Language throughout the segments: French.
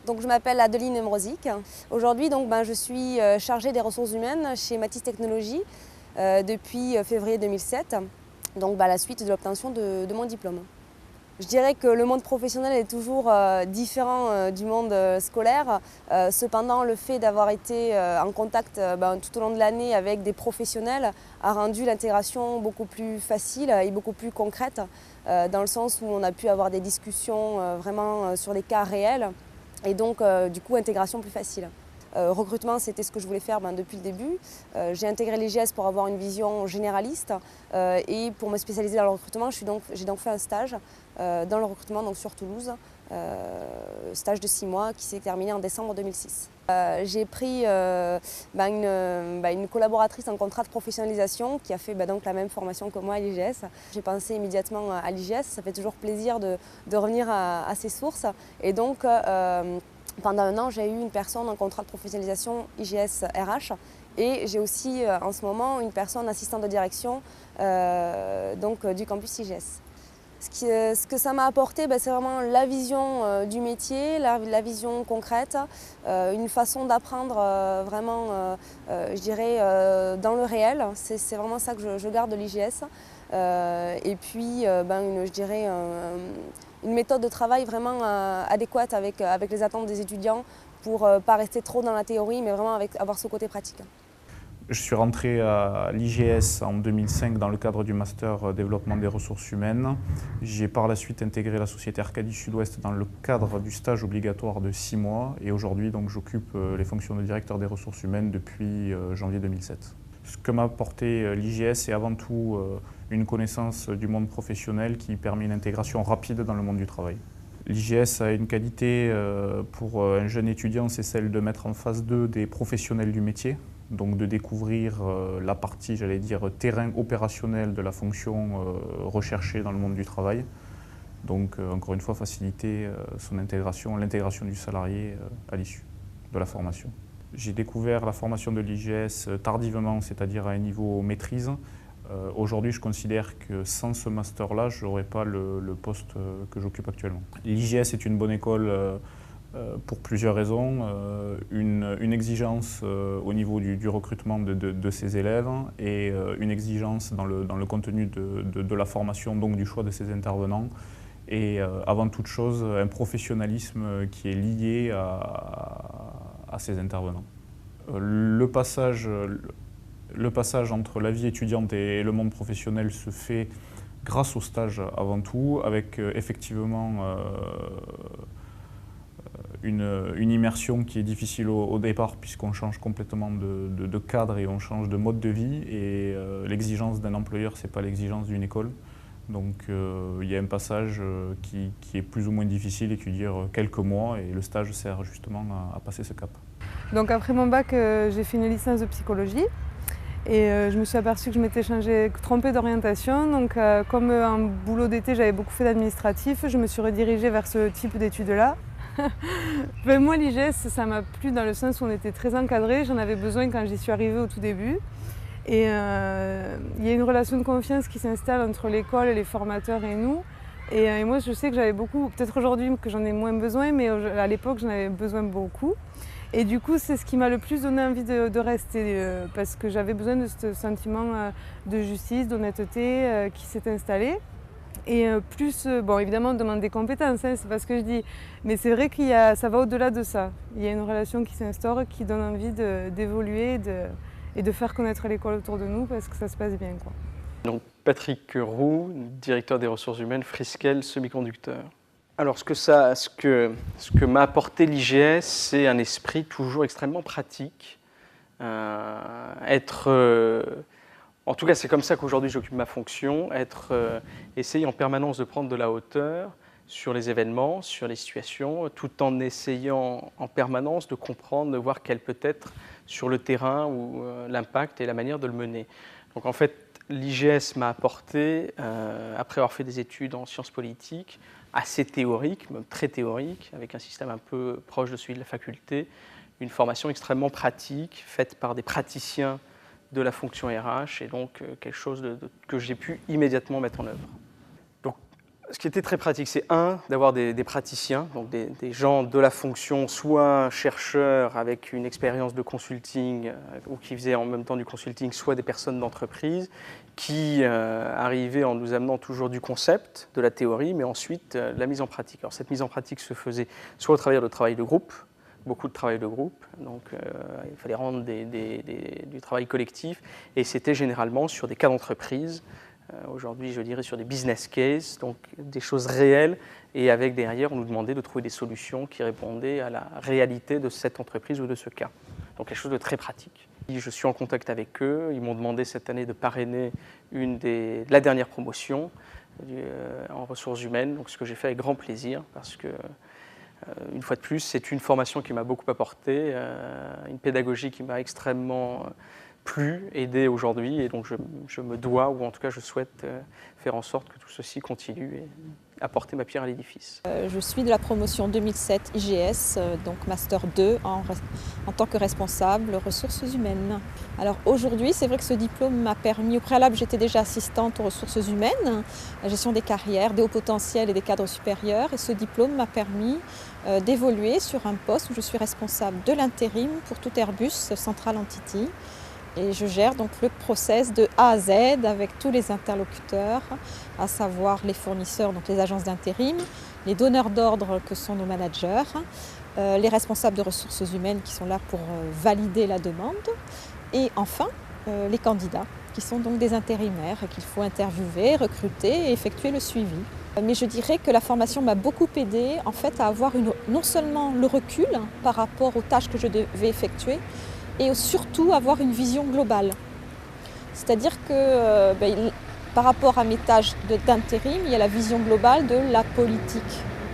Donc, je m'appelle Adeline Mrozik. Aujourd'hui, je suis chargée des ressources humaines chez Mathys Technologies depuis février 2007, donc à la suite de l'obtention de mon diplôme. Je dirais que le monde professionnel est toujours différent du monde scolaire. Cependant, le fait d'avoir été en contact tout au long de l'année avec des professionnels a rendu l'intégration beaucoup plus facile et beaucoup plus concrète, dans le sens où on a pu avoir des discussions vraiment sur des cas réels et donc du coup intégration plus facile. Recrutement, c'était ce que je voulais faire depuis le début. J'ai intégré l'IGS pour avoir une vision généraliste et pour me spécialiser dans le recrutement, j'ai donc fait un stage dans le recrutement donc sur Toulouse, stage de 6 mois qui s'est terminé en décembre 2006. J'ai pris une collaboratrice en contrat de professionnalisation qui a fait donc la même formation que moi à l'IGS. J'ai pensé immédiatement à l'IGS, ça fait toujours plaisir de revenir à ses sources et donc pendant un an, j'ai eu une personne en contrat de professionnalisation IGS RH et j'ai aussi en ce moment une personne assistante de direction du campus IGS. Ce que ça m'a apporté, c'est vraiment la vision du métier, la vision concrète, une façon d'apprendre vraiment, je dirais, dans le réel. C'est vraiment ça que je garde de l'IGS. Et puis, je dirais, une méthode de travail vraiment adéquate avec les attentes des étudiants pour ne pas rester trop dans la théorie, mais vraiment avoir ce côté pratique. Je suis rentré à l'IGS en 2005 dans le cadre du master développement des ressources humaines. J'ai par la suite intégré la société Arcadie Sud-Ouest dans le cadre du stage obligatoire de 6 mois et aujourd'hui j'occupe les fonctions de directeur des ressources humaines depuis janvier 2007. Ce que m'a apporté l'IGS, c'est avant tout une connaissance du monde professionnel qui permet une intégration rapide dans le monde du travail. L'IGS a une qualité pour un jeune étudiant, c'est celle de mettre en face d'eux des professionnels du métier, donc de découvrir la partie, j'allais dire, terrain opérationnel de la fonction recherchée dans le monde du travail. Donc, encore une fois, faciliter son intégration, l'intégration du salarié à l'issue de la formation. J'ai découvert la formation de l'IGS tardivement, c'est-à-dire à un niveau maîtrise. Aujourd'hui, je considère que sans ce master-là, je n'aurais pas le poste que j'occupe actuellement. L'IGS est une bonne école pour plusieurs raisons. Une exigence au niveau du recrutement de ses élèves et une exigence dans le contenu de la formation, donc du choix de ses intervenants. Et avant toute chose, un professionnalisme qui est lié à ces intervenants. Le passage entre la vie étudiante et le monde professionnel se fait grâce au stage avant tout, avec effectivement une immersion qui est difficile au départ puisqu'on change complètement de cadre et on change de mode de vie et l'exigence d'un employeur, ce n'est pas l'exigence d'une école. Donc il y a un passage qui est plus ou moins difficile et qui dure quelques mois et le stage sert justement à passer ce cap. Donc après mon bac, j'ai fait une licence de psychologie et je me suis aperçue que je m'étais trompée d'orientation. Donc comme en boulot d'été, j'avais beaucoup fait d'administratif, je me suis redirigée vers ce type d'études-là. Moi, l'IGS, ça m'a plu dans le sens où on était très encadré, j'en avais besoin quand j'y suis arrivée au tout début. Et il y a une relation de confiance qui s'installe entre l'école, les formateurs et nous. Et moi, je sais que j'avais beaucoup, peut-être aujourd'hui que j'en ai moins besoin, mais à l'époque, j'en avais besoin beaucoup. Et du coup, c'est ce qui m'a le plus donné envie de rester, parce que j'avais besoin de ce sentiment de justice, d'honnêteté qui s'est installé. Et bon, évidemment, on demande des compétences, hein, c'est pas ce que je dis, mais c'est vrai ça va au-delà de ça. Il y a une relation qui s'instaure, qui donne envie d'évoluer et de faire connaître l'école autour de nous parce que ça se passe bien, quoi. Donc, Patrick Roux, directeur des ressources humaines, Freescale Semiconducteur. Alors, ce que m'a apporté l'IGS, c'est un esprit toujours extrêmement pratique. En tout cas, c'est comme ça qu'aujourd'hui j'occupe ma fonction, essayer en permanence de prendre de la hauteur sur les événements, sur les situations, tout en essayant en permanence de comprendre, de voir quel peut être sur le terrain ou l'impact et la manière de le mener. Donc en fait, l'IGS m'a apporté, après avoir fait des études en sciences politiques, assez théoriques, même très théoriques, avec un système un peu proche de celui de la faculté, une formation extrêmement pratique, faite par des praticiens de la fonction RH, et donc quelque chose que j'ai pu immédiatement mettre en œuvre. Donc Ce qui était très pratique, c'est d'avoir des praticiens, donc des gens de la fonction, soit chercheurs avec une expérience de consulting ou qui faisaient en même temps du consulting, soit des personnes d'entreprise qui arrivaient en nous amenant toujours du concept, de la théorie, mais ensuite la mise en pratique. Alors cette mise en pratique se faisait soit au travers de travail de groupe, beaucoup de travail de groupe, donc il fallait rendre du travail collectif, et c'était généralement sur des cas d'entreprise. Aujourd'hui, je dirais sur des business cases, donc des choses réelles, et avec derrière, on nous demandait de trouver des solutions qui répondaient à la réalité de cette entreprise ou de ce cas. Donc quelque chose de très pratique. Je suis en contact avec eux, ils m'ont demandé cette année de parrainer la dernière promotion en ressources humaines, donc ce que j'ai fait avec grand plaisir, parce que une fois de plus, c'est une formation qui m'a beaucoup apporté, une pédagogie qui m'a extrêmement plu, aidé aujourd'hui, et donc je me dois, ou en tout cas je souhaite faire en sorte que tout ceci continue et apporter ma pierre à l'édifice. Je suis de la promotion 2007 IGS, donc Master 2 en tant que responsable ressources humaines. Alors aujourd'hui, c'est vrai que ce diplôme m'a permis, au préalable j'étais déjà assistante aux ressources humaines, la gestion des carrières, des hauts potentiels et des cadres supérieurs, et ce diplôme m'a permis d'évoluer sur un poste où je suis responsable de l'intérim pour tout Airbus Central Entity. Et je gère donc le process de A à Z avec tous les interlocuteurs, à savoir les fournisseurs, donc les agences d'intérim, les donneurs d'ordre que sont nos managers, les responsables de ressources humaines qui sont là pour valider la demande, et enfin les candidats qui sont donc des intérimaires et qu'il faut interviewer, recruter et effectuer le suivi. Mais je dirais que la formation m'a beaucoup aidée en fait à avoir non seulement le recul par rapport aux tâches que je devais effectuer, et surtout avoir une vision globale. C'est-à-dire que par rapport à mes tâches d'intérim, il y a la vision globale de la politique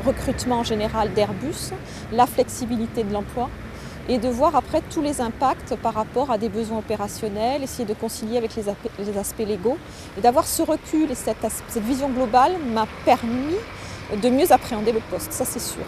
recrutement général d'Airbus, la flexibilité de l'emploi, et de voir après tous les impacts par rapport à des besoins opérationnels, essayer de concilier avec les aspects légaux. Et d'avoir ce recul et cette vision globale m'a permis de mieux appréhender le poste, ça c'est sûr.